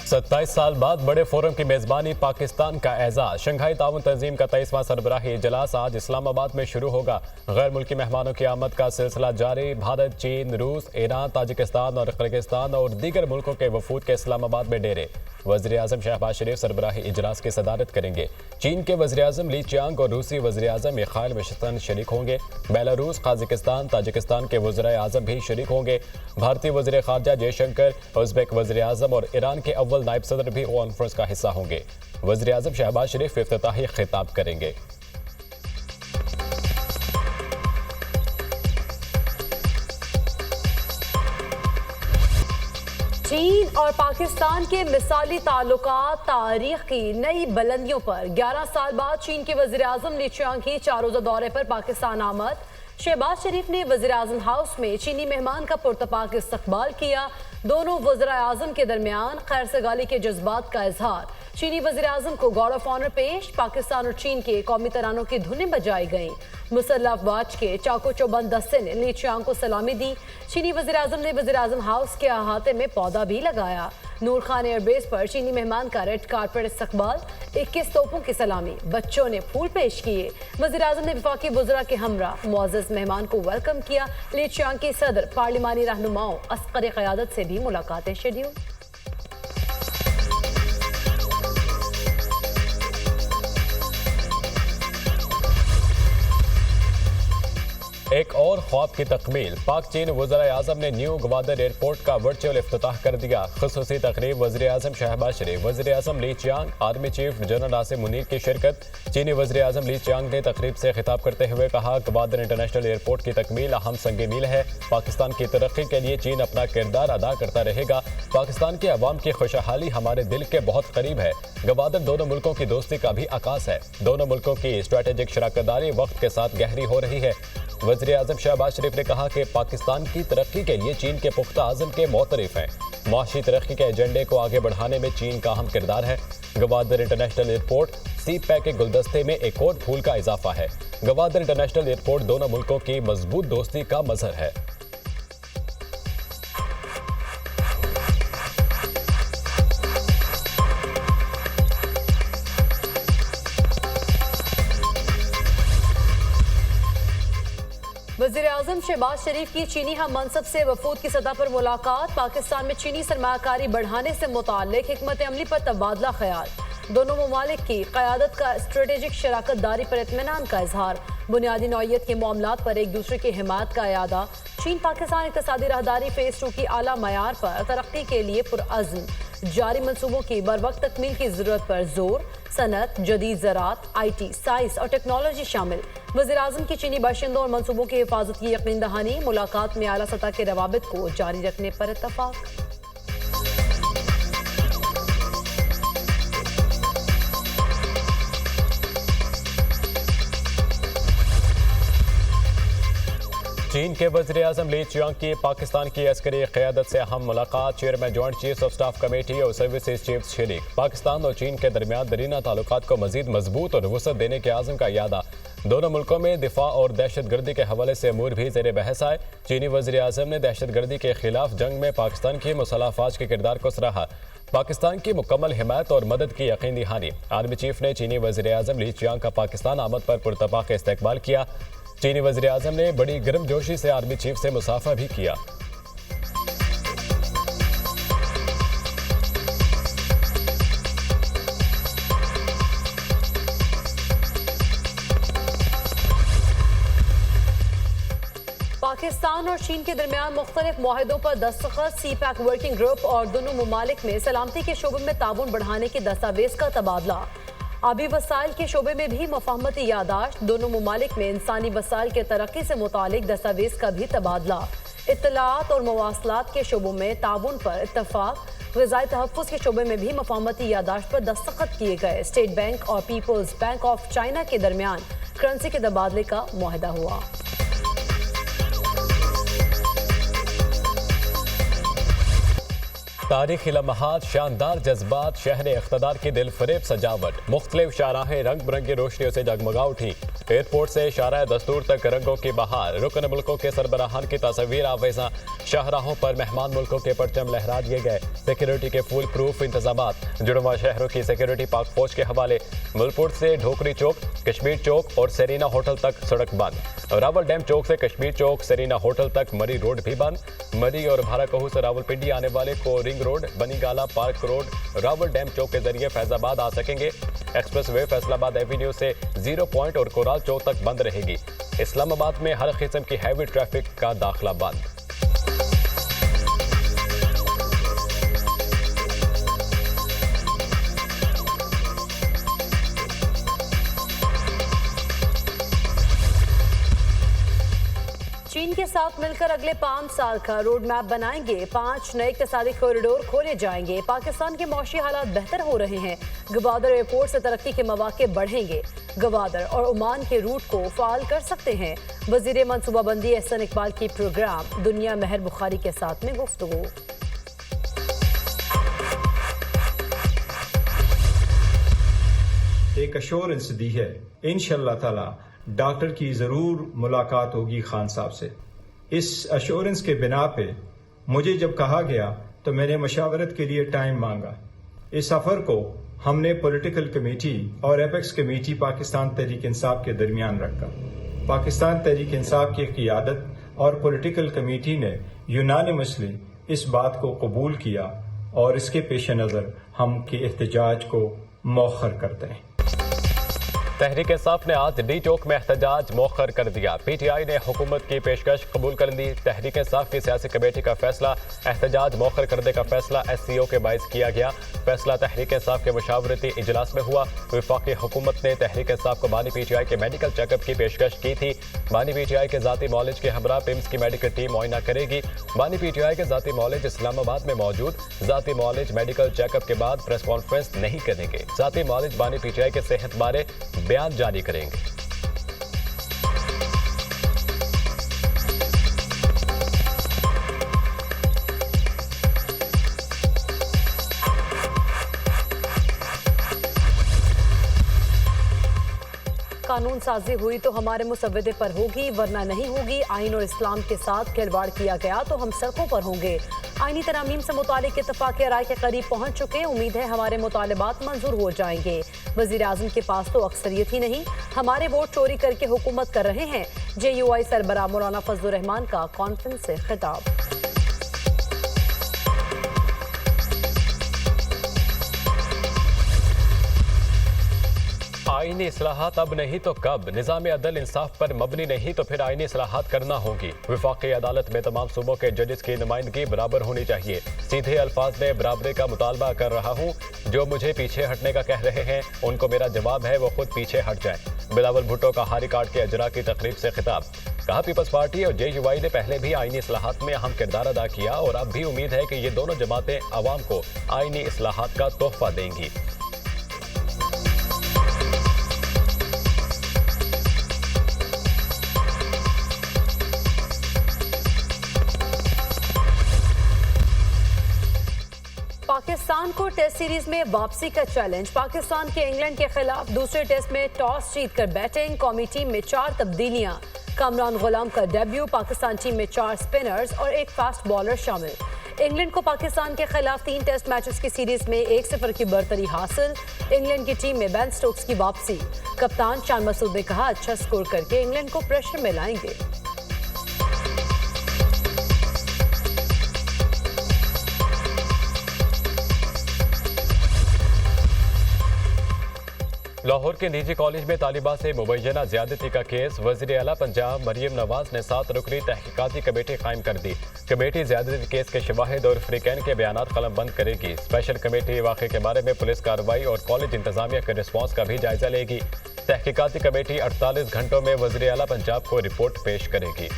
27 साल बाद बड़े फोरम की मेजबानी पाकिस्तान का एजाज। शंघाई ताउन तंजीम का 23वां सरबराही इजलास आज इस्लामाबाद में शुरू होगा। गैर मुल्की मेहमानों की आमद का सिलसिला जारी। भारत, चीन, रूस, ईरान, ताजिकिस्तान और किर्गिस्तान और दीगर मुल्कों के वफूद के इस्लामाबाद में डेरे। वज़ीर आज़म शहबाज शरीफ सरबराही इजलास की सदारत करेंगे। चीन के वज़ीर आज़म ली चियांग और रूसी वज़ीर आज़म मिखाइल मिशस्तान शरीक होंगे। बेलारूस, कजाकिस्तान, ताजिकिस्तान के वज़ीर आज़म भी शरीक होंगे। भारतीय वज़ीर ख़ारजा जयशंकर, उज़्बेक वज़ीर आज़म और ईरान के अव्वल नायब सदर भी कॉन्फ्रेंस का हिस्सा होंगे। वज़ीर आज़म शहबाज शरीफ इफ्तिताही खिताब करेंगे। चीन और पाकिस्तान के मिसाली ताल्लुकात तारीख की नई बुलंदियों पर। 11 साल बाद चीन के वज़ीर आज़म ली चियांग की 4 रोज़ा दौरे पर पाकिस्तान आमद। शहबाज शरीफ ने वज़ीर आज़म हाउस में चीनी मेहमान का पुरतपाक इस्तकबाल किया। दोनों वज़ीर आज़म के दरमियान खैर सगाली के जज्बात का इजहार। चीनी वज़ीर आज़म को गार्ड ऑफ ऑनर पेश। पाकिस्तान और चीन के कौमी तरानों की धुनें बजाई गईं। मुसल्लह अफवाज के चाको चौबंद दस्ते ने ली चियांग को सलामी दी। चीनी वज़ीर आज़म ने वज़ीर आज़म हाउस के अहाते में पौधा भी लगाया। नूर खान एयरबेस पर चीनी मेहमान का रेड कारपेट इस्तकबाल। 21 तोपों की सलामी। बच्चों ने फूल पेश किए। वज़ीर आज़म ने वफाकी वज़रा के हमरा मुअज़्ज़ज़ मेहमान को वेलकम किया। ली चियांग के सदर, पार्लिमानी रहनुमाओं, अस्कर क़यादत से भी मुलाकातें शेड्यूल। एक और ख्वाब की तकमील। पाक चीन वज़ीर आज़म ने न्यू ग्वादर एयरपोर्ट का वर्चुअल इफ्तिताह कर दिया। खुसूसी तकरीब वज़ीर आज़म शहबाज शरीफ, वज़ीर आज़म Li Qiang, army chief general Asim Munir की शिरकत। चीनी वज़ीर आज़म ली चियांग ने तकरीब से खिताब करते हुए कहा, ग्वादर इंटरनेशनल एयरपोर्ट की तकमील अहम संग मील है। पाकिस्तान की तरक्की के लिए चीन अपना किरदार अदा करता रहेगा। पाकिस्तान के अवाम की खुशहाली हमारे दिल के बहुत करीब है। ग्वादर दोनों मुल्कों की दोस्ती का भी आकाश है। दोनों मुल्कों की स्ट्रेटेजिक शराकतदारी वक्त के साथ गहरी हो रही है। वज़ीर आज़म शहबाज शरीफ ने कहा कि पाकिस्तान की तरक्की के लिए चीन के पुख्ता आज़म के मोतरिफ हैं। माशी तरक्की के एजेंडे को आगे बढ़ाने में चीन का अहम किरदार है। ग्वादर इंटरनेशनल एयरपोर्ट सी पैक के गुलदस्ते में एक और फूल का इजाफा है। ग्वादर इंटरनेशनल एयरपोर्ट दोनों मुल्कों की मजबूत दोस्ती का मजहर है। वज़ीर आज़म शहबाज शरीफ की चीनी हम मनसब से वफूद की सतह पर मुलाकात। पाकिस्तान में चीनी सरमायाकारी बढ़ाने से मुताल्लिक हिकमत अमली पर तबादला ख्याल। दोनों ममालिक की क़यादत का स्ट्रेटेजिक शराकत दारी पर इत्मीनान का इजहार। बुनियादी नौइयत के मामलात पर एक दूसरे की हिमायत का यादा। चीन पाकिस्तान इक़्तिसादी राहदारी फेज़ 2 की आला मयार पर तरक्की के लिए पुरअज़्म। जारी मनसूबों की बरवक्त तकमील की ज़रूरत पर जोर। सनत, जदीद ज़राअत, IT, साइंस और टेक्नोलॉजी शामिल। वज़ीर आज़म की चीनी बाशिंदों और मनसूबों की हिफाजत की यकीन दहानी। मुलाकात में आला सतह के रवाबित को जारी रखने पर इत्तफाक। चीन के वज़ीर आज़म ली चियांग की पाकिस्तान की अस्करी क़यादत से अहम मुलाकात। Chairman joint chiefs of staff committee और सर्विसेज चीफ्स शरीक। पाकिस्तान और चीन के दरमियान दरीना ताल्लुकात को मजीद मजबूत और वसअत देने के आज़म का यादा। दोनों मुल्कों में दिफा और दहशत गर्दी के हवाले से अमूर भी ज़ेर बहस आए। चीनी वज़ीर आज़म ने दहशत गर्दी के खिलाफ जंग में पाकिस्तान की मुसल्लह अफ़वाज के किरदार को सराहा। पाकिस्तान की मुकम्मल हिमायत और मदद की यकीन दहानी। आर्मी चीफ ने चीनी वज़ीर आज़म ली चियांग का पाकिस्तान आमद पर पुरतपाक इस्तकबाल किया। चीनी वज़ीर आज़म ने बड़ी गर्मजोशी से आर्मी चीफ से मुसाफा भी किया। पाकिस्तान और चीन के दरमियान मुख्तलिफ मुआहिदों पर दस्तखत। सी पैक वर्किंग ग्रुप और दोनों ममालिक में सलामती के शोबे में ताउन बढ़ाने के दस्तावेज का तबादला। आबी वसाइल के शोबे में भी मफाहमती यादाश्त। दोनों ममालिक में इंसानी वसाइल के तरक्की से मुतालिक दस्तावेज का भी तबादला। इत्तलात और मवासलात के शोबों में ताउन पर इत्तफाक। ग़िज़ाई तहफ़्फ़ुज़ के शोबे में भी मफाहमती यादाश्त पर दस्तखत किए गए। स्टेट बैंक और पीपल्स बैंक ऑफ चाइना के दरमियान करेंसी के तबादले का मुआहदा हुआ। तारीखी लम्हात, शानदार जज्बात, शहर इख्तदार की दिल फरेब सजावट। मुख्तलिफ शाहराहें रंग बिरंगी रोशनियों से जगमगा उठी। एयरपोर्ट से शारा दस्तूर तक रंगों की बहार, रुकन मुल्कों के सरबराहान की तस्वीर आवेजा, शाहराहों पर मेहमान मुल्कों के परचम लहरा दिए गए। सिक्योरिटी के फुल प्रूफ इंतजाम, जुड़वा शहरों की सिक्योरिटी पाक फौज के हवाले। मुलपुर से ढोकरी चौक, कश्मीर चौक और सेरीना होटल तक सड़क बंद। रावल डैम चौक से कश्मीर चौक, सेरीना होटल तक मरी रोड भी बंद। मरी और भाराकहू से रावलपिंडी आने वाले को ring road, Banigala park road, Rawal dam चौक के जरिए फैजाबाद आ सकेंगे। एक्सप्रेस वे फैसलाबाद एवेन्यू से 0 पॉइंट और कोराल चौक तक बंद रहेगी। इस्लामाबाद में हर किस्म की हैवी ट्रैफिक का दाखिला बंद। चीन के साथ मिलकर अगले 5 साल का रोड मैप बनाएंगे। 5 नए इक़्तिसादी कॉरिडोर खोले जाएंगे। पाकिस्तान के मौशी हालात बेहतर हो रहे हैं। गवादर एयरपोर्ट से तरक्की के मौके बढ़ेंगे। गवादर और ओमान के रूट को फाल कर सकते हैं। वजीर मनसूबाबंदी एहसन इकबाल की प्रोग्राम दुनिया महर बुखारी के साथ में गुफ्तगू। एक अश्योरेंस दी है, इंशाअल्लाह ताला डॉक्टर की ज़रूर मुलाकात होगी खान साहब से। इस अश्योरेंस के बिना पे मुझे जब कहा गया तो मैंने मशावरत के लिए टाइम मांगा। इस सफ़र को हमने पॉलिटिकल कमेटी और एपेक्स कमेटी पाकिस्तान तहरीक इंसाफ के दरमियान रखा। पाकिस्तान तहरीक इंसाफ की क़ियादत और पॉलिटिकल कमेटी ने यूनानिमसली इस बात को कबूल किया और इसके पेश नज़र हम के एहतजाज को मौखर करते हैं। तहरीक इंसाफ ने आज डी चौक में एहतजाज मौखर कर दिया। पीटीआई ने हुकूमत की पेशकश कबूल कर ली। तहरीक इंसाफ की सियासी कमेटी का फैसला एहतजाज मौखर करने का फैसला SCO के बाइस किया गया। फैसला तहरीक इंसाफ के मुशावरती इजलास में हुआ। वफाकी हुकूमत ने तहरीक इंसाफ को बानी PTI के मेडिकल चेकअप की पेशकश की थी। बानी PTI के ज़ाती मौलिज के हमरा पिम्स की मेडिकल टीम मुआयना करेगी। बानी PTI के ज़ाती मौलिज इस्लामाबाद में मौजूद। ज़ाती मौलिज मेडिकल चेकअप के बाद प्रेस कॉन्फ्रेंस नहीं करेंगे। ज़ाती मौलिज बानी PTI के सेहत बारे बयान जारी करेंगे। कानून साजी हुई तो हमारे मुसव्वदे पर होगी, वरना नहीं होगी। आइन और इस्लाम के साथ खिलवाड़ किया गया तो हम सड़कों पर होंगे। आईनी तरामीम से मुतालिक इत्तफाक़ राय के करीब पहुंच चुके। उम्मीद है हमारे मुतालबात मंजूर हो जाएंगे। वज़ीर आज़म के पास तो अक्सरियत ही नहीं, हमारे वोट चोरी करके हुकूमत कर रहे हैं। JUI सरबराह मौलाना फजलुर रहमान का कॉन्फ्रेंस से खिताब। आईनी इस्लाहात अब नहीं तो कब? निज़ाम अदल इंसाफ पर मबनी नहीं तो फिर आईनी इस्लाहात करना होगी। वफाकी अदालत में तमाम सूबों के जजेस की नुमाइंदगी बराबर होनी चाहिए। सीधे अल्फाज में बराबरी का मुतालबा कर रहा हूँ। जो मुझे पीछे हटने का कह रहे हैं उनको मेरा जवाब है वो खुद पीछे हट जाएं। बिलावल भुट्टो का हारी कार्ड के अजरा की तकरीब से खिताब। कहा पीपल्स पार्टी और JUI ने पहले भी आईनी इस्लाहात में अहम किरदार अदा किया और अब भी उम्मीद है कि ये दोनों जमातें आवाम को आईनी इस्लाहात का तोहफा देंगी। पाकिस्तान को टेस्ट सीरीज में वापसी का चैलेंज। पाकिस्तान के इंग्लैंड के खिलाफ दूसरे टेस्ट में टॉस जीतकर बैटिंग। कौमी टीम में 4 तब्दीलियां। कामरान गुलाम का डेब्यू। पाकिस्तान टीम में 4 स्पिनर्स और 1 फास्ट बॉलर शामिल। इंग्लैंड को पाकिस्तान के खिलाफ 3 टेस्ट मैचेस की सीरीज में 1-0 की बढ़तरी हासिल। इंग्लैंड की टीम में बेन स्टोक्स की वापसी। कप्तान शान मसूद ने कहा अच्छा स्कोर करके इंग्लैंड को प्रेशर में लाएंगे। लाहौर के निजी कॉलेज में तालिबा से मुबैना ज्यादती का केस। वज़ीर आला पंजाब मरियम नवाज ने 7 रुकनी तहकीकाती कमेटी कायम कर दी। कमेटी ज्यादती केस के शवाहिद और फ्रीकैन के बयानात कलमबंद करेगी। स्पेशल कमेटी वाक़े के बारे में पुलिस कार्रवाई और कॉलेज इंतजामिया के रिस्पॉन्स का भी जायजा लेगी। तहकीकाती कमेटी 48 घंटों में वज़ीर आला पंजाब को रिपोर्ट पेश करेगी।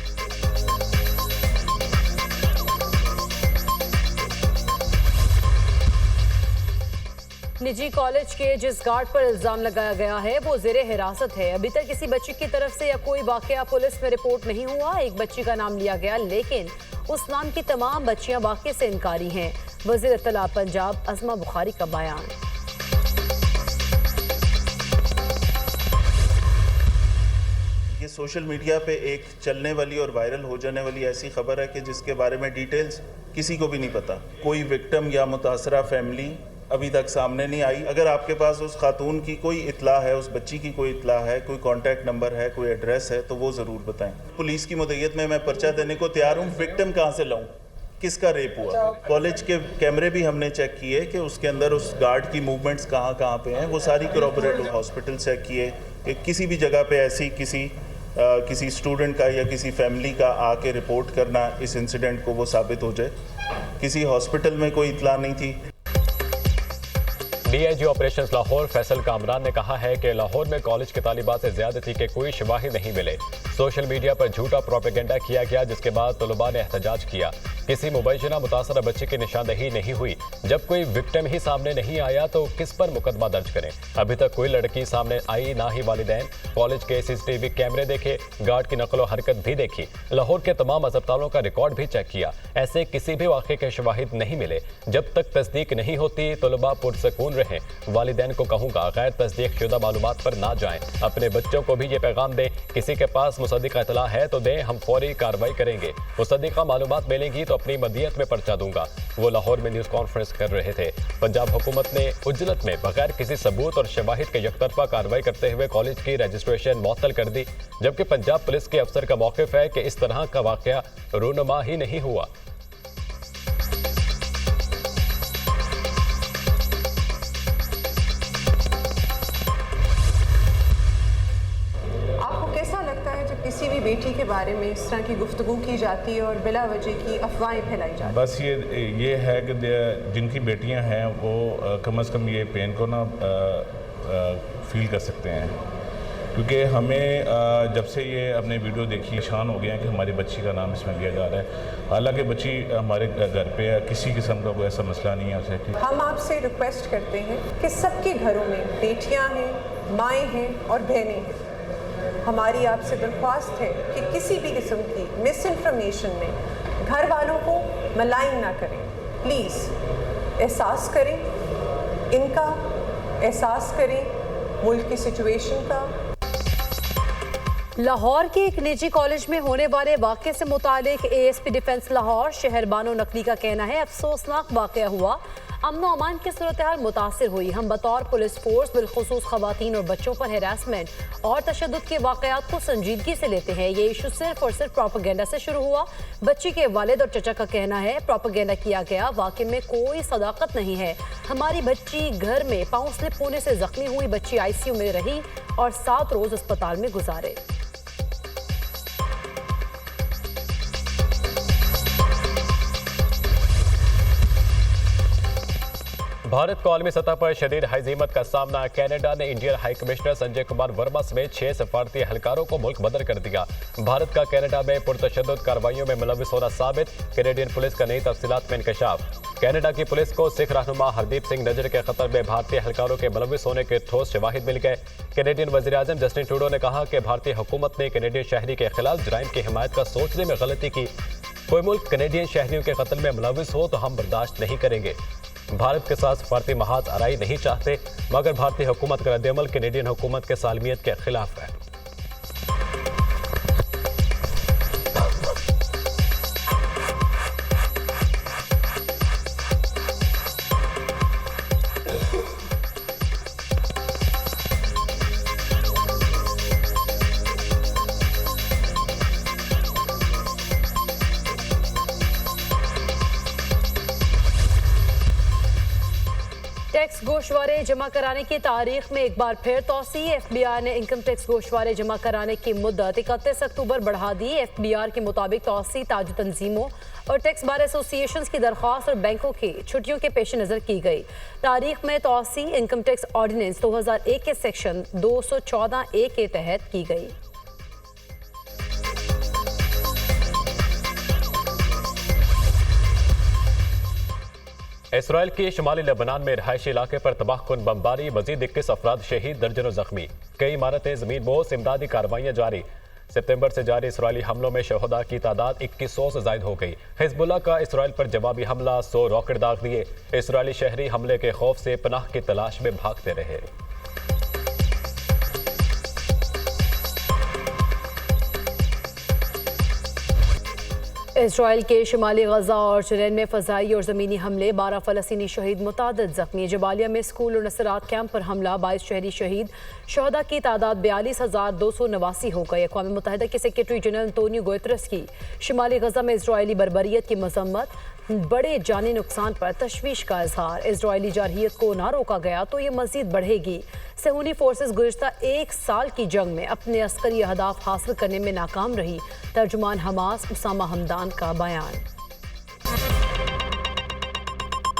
निजी कॉलेज के जिस गार्ड पर इल्जाम लगाया गया है वो जेरे हिरासत है। अभी तक किसी बच्ची की तरफ से या कोई वाकया पुलिस में रिपोर्ट नहीं हुआ। एक बच्ची का नाम लिया गया लेकिन उस नाम की तमाम बच्चियां वाकये से इनकारी हैं। वज़ीर इत्तलाअत पंजाब अज़मा बुखारी का बयान। सोशल मीडिया पे एक चलने वाली और वायरल हो जाने वाली ऐसी खबर है कि जिसके बारे में डिटेल्स किसी को भी नहीं पता। कोई विक्टिम या मुतासरा फैमिली अभी तक सामने नहीं आई। अगर आपके पास उस खातून की कोई इत्ला है, उस बच्ची की कोई इत्ला है, कोई कॉन्टैक्ट नंबर है, कोई एड्रेस है, तो वो ज़रूर बताएं। पुलिस की मुद्दत में मैं पर्चा देने को तैयार हूँ। विक्टिम कहाँ से लाऊं, किसका रेप हुआ? कॉलेज के कैमरे भी हमने चेक किए कि उसके अंदर उस गार्ड की मूवमेंट्स कहाँ कहाँ पे हैं, वो सारी corroborative हॉस्पिटल चेक किए कि किसी भी जगह पे ऐसी किसी स्टूडेंट का या किसी फैमिली का आके रिपोर्ट करना इस इंसिडेंट को वो साबित हो जाए। किसी हॉस्पिटल में कोई इत्ला नहीं थी। डीआईजी ऑपरेशंस लाहौर फैसल कामरान ने कहा है कि लाहौर में कॉलेज के तालिबात से ज्यादती के कोई शवाहिद नहीं मिले। सोशल मीडिया पर झूठा प्रोपेगेंडा किया गया, जिसके बाद तलबा ने एहतजाज किया। किसी मुबैना मुतासरा बच्चे की निशानदही नहीं हुई। जब कोई विक्टिम ही सामने नहीं आया तो किस पर मुकदमा दर्ज करें? अभी तक कोई लड़की सामने आई ना ही वालिदैन। कॉलेज के सीसीटीवी कैमरे देखे, गार्ड की नकलो हरकत भी देखी, लाहौर के तमाम अस्पतालों का रिकॉर्ड भी चेक किया। ऐसे किसी भी वाक़े के शवाहिद नहीं मिले। जब तक तस्दीक नहीं होती तलबा पुरसकून रहें। वालिदैन को कहूँगा गैर तस्दीक शुदा मालूमात पर ना जाएं। अपने बच्चों को भी ये पैगाम दें, किसी के पास मुसद्दिका इतला है तो दें, हम फौरी कार्रवाई करेंगे। मुसद्दिका मालूमात मिलेंगी तो अपनी मदियत में पर्चा दूंगा। वो लाहौर में न्यूज़ कॉन्फ्रेंस कर रहे थे। पंजाब हुकूमत ने उजलत में बगैर किसी सबूत और शवाहिद के यकतरफा कार्रवाई करते हुए कॉलेज की रजिस्ट्रेशन मुअत्तल कर दी, जबकि पंजाब पुलिस के अफसर का मौक़िफ़ है कि इस तरह का वाक़या रूनुमा ही नहीं हुआ। किसी भी बेटी के बारे में इस तरह की गुफ्तगू की जाती है और बिला वजह की अफवाहें फैलाई जाती हैं? बस ये है कि जिनकी बेटियां हैं वो कम से कम ये पेन को ना फील कर सकते हैं, क्योंकि हमें जब से ये अपने वीडियो देखी निशान हो गया है कि हमारी बच्ची का नाम इसमें लिया जा रहा है। हालांकि बच्ची हमारे घर पे है, किसी किस्म का कोई ऐसा मसला नहीं है उसे। हम आपसे रिक्वेस्ट करते हैं कि सबके घरों में बेटियां हैं, माएँ हैं और बहनें हैं। हमारी आपसे दरख्वास्त है कि किसी भी किस्म की मिस इन्फॉर्मेशन में घर वालों को मलाइन ना करें। प्लीज़ एहसास करें, इनका एहसास करें मुल्क की सिचुएशन का। लाहौर के एक निजी कॉलेज में होने वाले वाक़े से मुतालिक एएसपी डिफेंस लाहौर शहर बानो नकवी का कहना है, अफसोसनाक वाक़या हुआ, अमन व अमान की सूरत हाल मुतासिर हुई। हम बतौर पुलिस फोर्स बिलखुसूस खवातीन और बच्चों पर हैरासमेंट और तशद्दुद के वाक़यात को संजीदगी से लेते हैं। ये इशू सिर्फ और सिर्फ प्रोपेगेंडा से शुरू हुआ। बच्ची के वालिद और चचा का कहना है प्रोपेगेंडा किया गया, वाक़ई में कोई सदाकत नहीं है। हमारी बच्ची घर में पाँव स्लिप होने से जख्मी हुई। बच्ची ICU में रही और 7 रोज अस्पताल में गुजारे। भारत को आलमी सतह पर शदीद हज़ीमत का सामना। कनाडा ने Indian high commissioner Sanjay Kumar Verma समेत 6 सफारती एहलकारों को मुल्क बदर कर दिया। भारत का कनाडा में पुरतशद्दुद कार्रवाइयों में मुलविस होना साबित। कैनेडियन पुलिस का नई तफसीलात में इंकशाफ। कनाडा की पुलिस को सिख रहनुमा हरदीप सिंह नजर के खतर में भारतीय एहलकारों के मुलविस होने के ठोस शवाहिद मिल गए। कैनेडियन वज़ीर आज़म जस्टिन ट्रूडो ने कहा कि भारतीय हुकूमत ने कैनेडियन शहरी के खिलाफ जराइम की हिमायत का सोचने में गलती की। कोई मुल्क कैनेडियन शहरियों के कत्ल में मुलविस हो तो हम बर्दाश्त नहीं करेंगे। भारत के साथ सफारती महाज आराई नहीं चाहते, मगर भारतीय हुकूमत का रद्द-ए-अमल कैनेडियन हुकूमत के सालमियत के खिलाफ है। टैक्स गोशवारे जमा कराने की तारीख में एक बार फिर तोसी। FBI ने इनकम टैक्स गोशवारे जमा कराने की मुद्दत 31 अक्टूबर बढ़ा दी। FBR के मुताबिक तोसी ताज तंजीमों और टैक्स बार एसोसिएशन की दरख्वास्त और बैंकों की छुट्टियों के पेश नज़र की गई। तारीख में तोसी इनकम टैक्स ऑर्डिनेंस 2001 के सेक्शन 214A के तहत की गई। इसराइल के शुमाली लेबनान में रहायशी इलाके पर तबाहकुन बमबारी, मजीद 21 अफराद शहीद, दर्जनों जख्मी। कई इमारतें जमीन बोस, इमदादी कार्रवाइयाँ जारी। सितंबर से जारी इसराइली हमलों में शहदा की तादाद 2100 से जायद हो गई। हिजबुल्लाह का इसराइल पर जवाबी हमला, 100 रॉकेट दाग दिए। इसराइली शहरी हमले के खौफ से पनाह की तलाश में भागते रहे। इसराइल के शिमाली गजा और जरैन में फ़ज़ाई और ज़मीनी हमले, 12 फ़लस्तीनी शहीद, मुतादिद ज़ख्मी। जबालिया में स्कूल और नसरात कैंप पर हमला, 22 शहरी शहीद, शहदा की तादाद 42,289 हो गई। अक़वाम मुत्तहिदा के सेक्रेटरी जनरल अंतोनियो गुतेरेस की शिमाली गजा में इसराइली बर्बरियत की मजम्मत, बड़े जानी नुकसान पर तशवीश का इजहार। इसराइली जारहियत को ना रोका गया तो ये मजीद बढ़ेगी। सहूनी फोर्सेस गुज़िश्ता 1 साल की जंग में अपने अस्करी अहदाफ हासिल करने में नाकाम रही। तर्जुमान हमास उसामा हमदान का बयान।